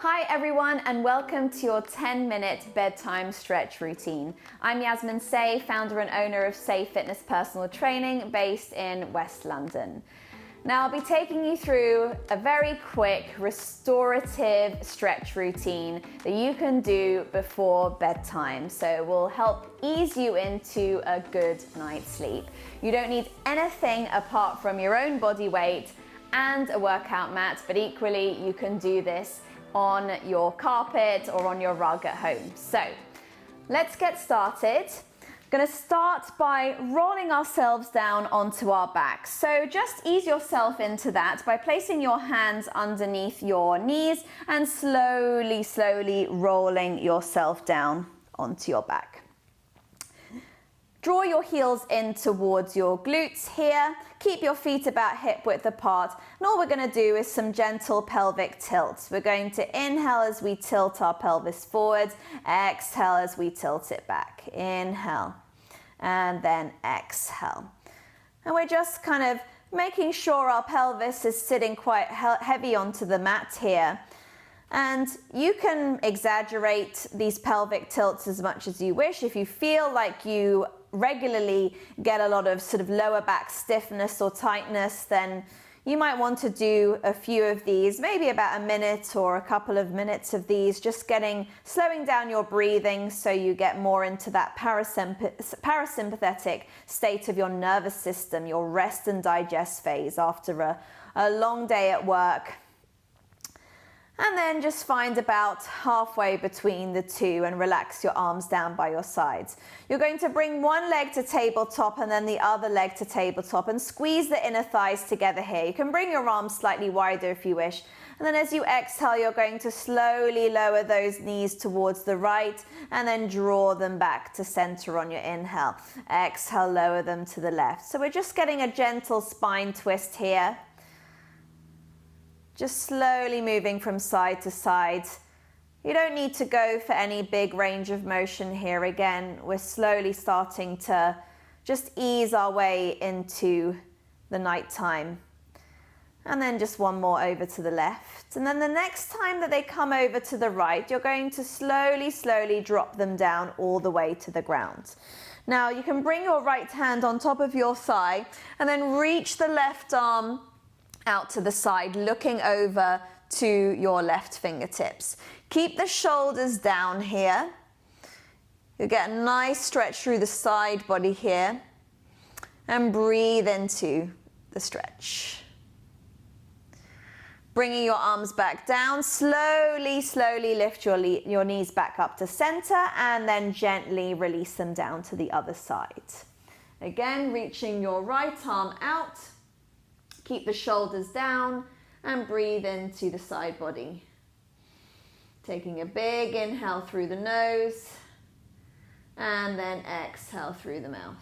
Hi everyone, and welcome to your 10-minute bedtime stretch routine. I'm Yasmine, founder and owner of Safe Fitness Personal Training based in West London. Now I'll be taking you through a very quick restorative stretch routine that you can do before bedtime. So it will help ease you into a good night's sleep. You don't need anything apart from your own body weight and a workout mat, but equally you can do this on your carpet or on your rug at home. So let's get started. I'm going to start by rolling ourselves down onto our back. So just ease yourself into that by placing your hands underneath your knees and slowly rolling yourself down onto your back. Draw your heels in towards your glutes here. Keep your feet about hip width apart. And all we're going to do is some gentle pelvic tilts. We're going to inhale as we tilt our pelvis forwards. Exhale as we tilt it back. Inhale and then exhale. And we're just kind of making sure our pelvis is sitting quite heavy onto the mat here. And you can exaggerate these pelvic tilts as much as you wish. If you feel like you regularly get a lot of sort of lower back stiffness or tightness, then you might want to do a few of these, maybe about a minute or a couple of minutes of these, just slowing down your breathing so you get more into that parasympathetic state of your nervous system, your rest and digest phase after a long day at work. And then just find about halfway between the two and relax your arms down by your sides. You're going to bring one leg to tabletop and then the other leg to tabletop and squeeze the inner thighs together here. You can bring your arms slightly wider if you wish. And then as you exhale, you're going to slowly lower those knees towards the right and then draw them back to center on your inhale. Exhale, lower them to the left. So we're just getting a gentle spine twist here. Just slowly moving from side to side. You don't need to go for any big range of motion here. Again, we're slowly starting to just ease our way into the nighttime. And then just one more over to the left. And then the next time that they come over to the right, you're going to slowly drop them down all the way to the ground. Now you can bring your right hand on top of your thigh and then reach the left arm out to the side, looking over to your left fingertips. Keep the shoulders down here. You'll get a nice stretch through the side body here. And breathe into the stretch. Bringing your arms back down, slowly lift your knees back up to center and then gently release them down to the other side. Again, reaching your right arm out. Keep the shoulders down and breathe into the side body. Taking a big inhale through the nose and then exhale through the mouth.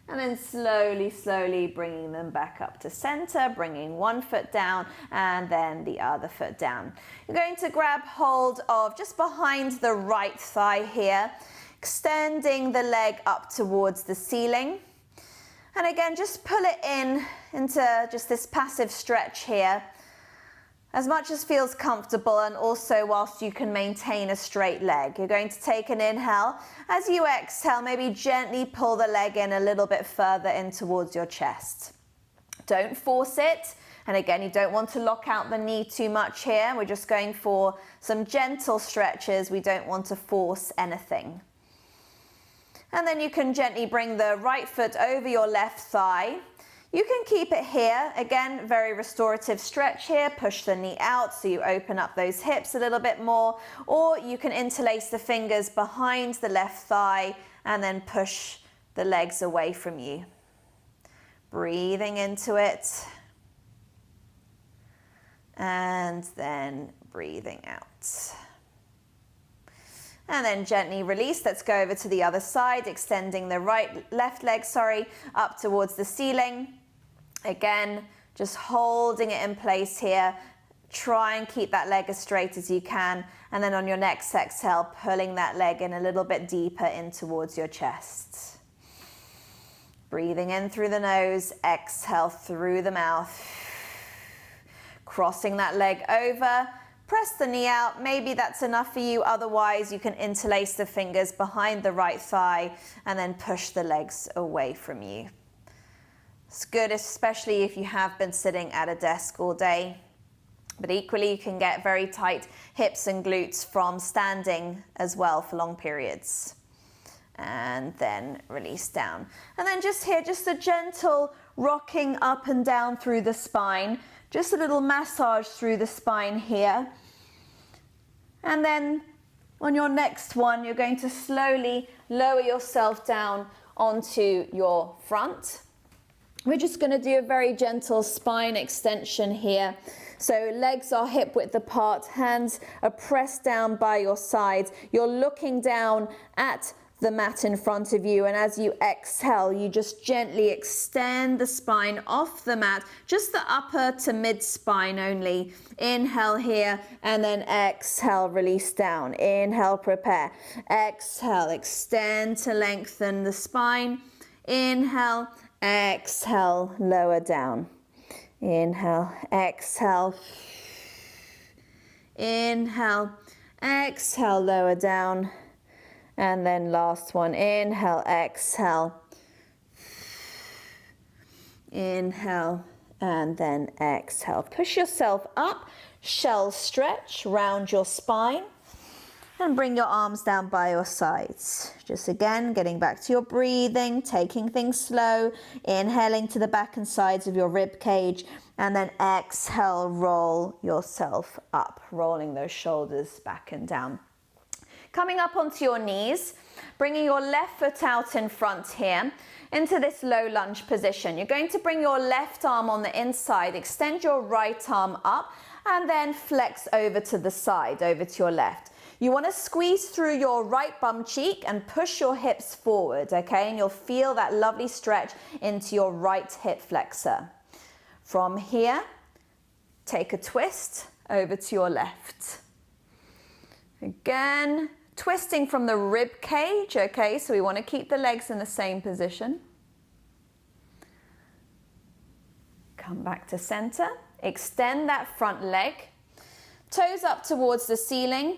And then slowly bringing them back up to center, bringing one foot down and then the other foot down. You're going to grab hold of just behind the right thigh here, extending the leg up towards the ceiling. And again, just pull it into just this passive stretch here, as much as feels comfortable and also whilst you can maintain a straight leg. You're going to take an inhale. As you exhale, maybe gently pull the leg in a little bit further in towards your chest. Don't force it. And again, you don't want to lock out the knee too much here. We're just going for some gentle stretches. We don't want to force anything. And then you can gently bring the right foot over your left thigh. You can keep it here. Again, very restorative stretch here. Push the knee out so you open up those hips a little bit more. Or you can interlace the fingers behind the left thigh and then push the legs away from you. Breathing into it. And then breathing out. And then gently release. Let's go over to the other side, extending the left leg, up towards the ceiling. Again, just holding it in place here. Try and keep that leg as straight as you can. And then on your next exhale, pulling that leg in a little bit deeper in towards your chest. Breathing in through the nose, exhale through the mouth. crossing that leg over, press the knee out. Maybe that's enough for you. Otherwise, you can interlace the fingers behind the right thigh and then push the legs away from you. It's good, especially if you have been sitting at a desk all day. But equally, you can get very tight hips and glutes from standing as well for long periods. And then release down. And then just here, just a gentle rocking up and down through the spine. Just a little massage through the spine here. And then on your next one, you're going to slowly lower yourself down onto your front. We're just going to do a very gentle spine extension here. So legs are hip width apart, hands are pressed down by your sides. You're looking down at the mat in front of you, and as you exhale, you just gently extend the spine off the mat, just the upper to mid spine only. Inhale here, and then exhale, release down. Inhale, prepare. Exhale, extend to lengthen the spine. Inhale, exhale, lower down. Inhale, exhale. Inhale, exhale, lower down. And then last one, inhale, exhale. Inhale, and then exhale. Push yourself up, shell stretch, round your spine. And bring your arms down by your sides. Just again, getting back to your breathing, taking things slow, inhaling to the back and sides of your rib cage, and then exhale, roll yourself up, rolling those shoulders back and down. Coming up onto your knees, bringing your left foot out in front here into this low lunge position. You're going to bring your left arm on the inside, extend your right arm up, and then flex over to the side, over to your left. You want to squeeze through your right bum cheek and push your hips forward, okay? And you'll feel that lovely stretch into your right hip flexor. From here, take a twist over to your left. Again, twisting from the rib cage, okay? So we want to keep the legs in the same position. Come back to center. Extend that front leg. Toes up towards the ceiling.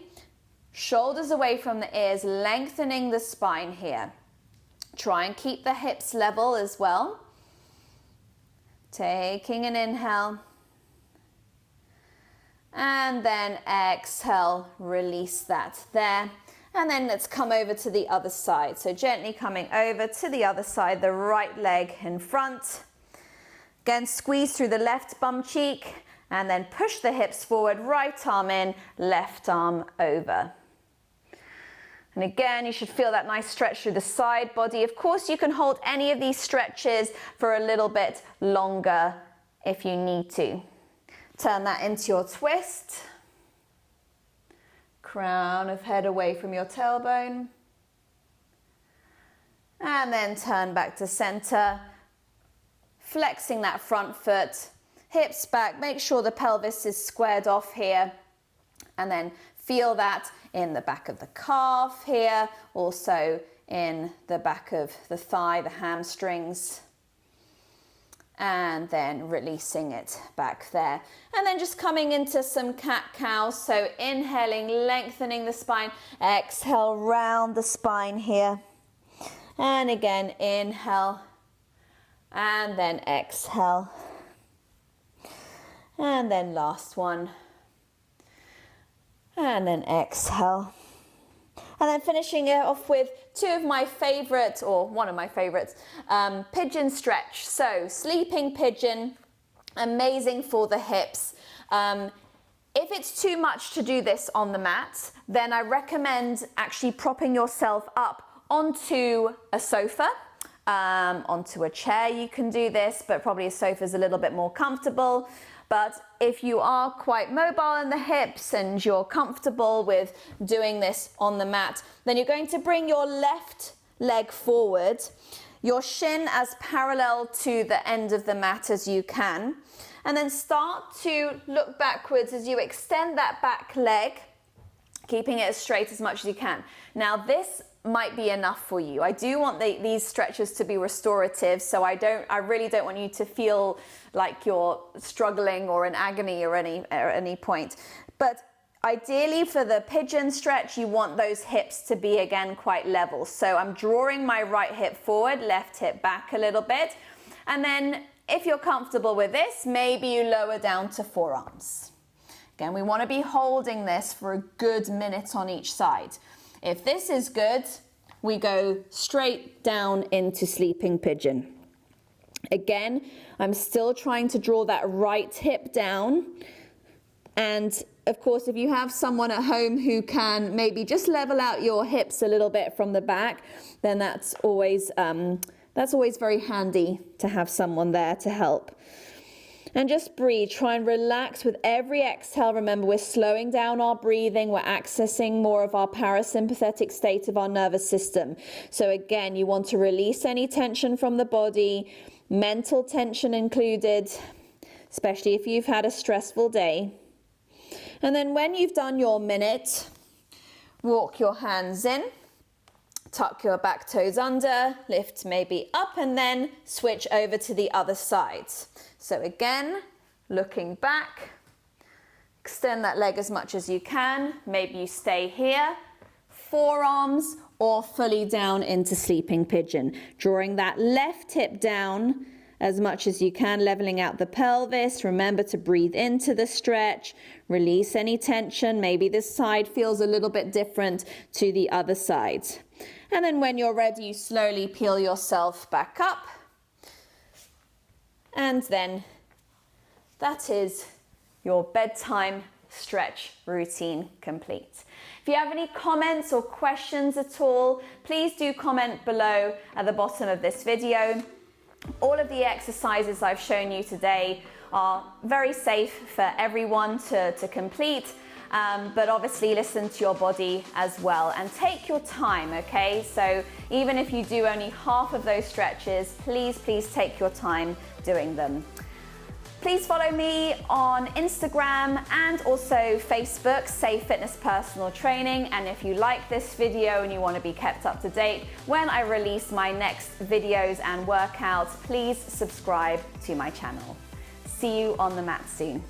Shoulders away from the ears, lengthening the spine here. Try and keep the hips level as well. Taking an inhale. And then exhale, release that there. And then let's come over to the other side. So gently coming over to the other side, the right leg in front. Again, squeeze through the left bum cheek and then push the hips forward, right arm in, left arm over. And again, you should feel that nice stretch through the side body. Of course, you can hold any of these stretches for a little bit longer if you need to. Turn that into your twist. Crown of head away from your tailbone. And then turn back to center. Flexing that front foot. Hips back. Make sure the pelvis is squared off here. And then feel that in the back of the calf here. Also in the back of the thigh, the hamstrings. And then releasing it back there. And then just coming into some cat-cow. So inhaling, lengthening the spine. Exhale, round the spine here. And again, inhale. And then exhale. And then last one. And then exhale. And then finishing it off with two of my favorite, or one of my favorites, pigeon stretch. So sleeping pigeon, amazing for the hips. If it's too much to do this on the mat, then I recommend actually propping yourself up onto a sofa, onto a chair. You can do this, but probably a sofa is a little bit more comfortable. But if you are quite mobile in the hips and you're comfortable with doing this on the mat, then you're going to bring your left leg forward, your shin as parallel to the end of the mat as you can, and then start to look backwards as you extend that back leg, keeping it as straight as much as you can. Now this might be enough for you. I do want these stretches to be restorative, so I really don't want you to feel like you're struggling or in agony or any point. But ideally for the pigeon stretch, you want those hips to be again quite level. So I'm drawing my right hip forward, left hip back a little bit. And then if you're comfortable with this, maybe you lower down to forearms. Again, we want to be holding this for a good minute on each side. If this is good, we go straight down into sleeping pigeon. Again, I'm still trying to draw that right hip down. And of course, if you have someone at home who can maybe just level out your hips a little bit from the back, then that's always very handy to have someone there to help. And just breathe, try and relax with every exhale. Remember, we're slowing down our breathing. We're accessing more of our parasympathetic state of our nervous system. So again, you want to release any tension from the body, mental tension included, especially if you've had a stressful day. And then when you've done your minute, walk your hands in, tuck your back toes under, lift maybe up, and then switch over to the other side. So again, looking back, extend that leg as much as you can. Maybe you stay here, forearms, or fully down into sleeping pigeon. Drawing that left hip down as much as you can, leveling out the pelvis. Remember to breathe into the stretch, release any tension. Maybe this side feels a little bit different to the other side. And then when you're ready, you slowly peel yourself back up. And then that is your bedtime stretch routine complete. If you have any comments or questions at all, please do comment below at the bottom of this video. All of the exercises I've shown you today are very safe for everyone to complete, but obviously listen to your body as well and take your time, okay? So even if you do only half of those stretches, please take your time doing them. Please follow me on Instagram and also Facebook, Safe Fitness Personal Training. And if you like this video and you want to be kept up to date when I release my next videos and workouts, please subscribe to my channel. See you on the mat soon.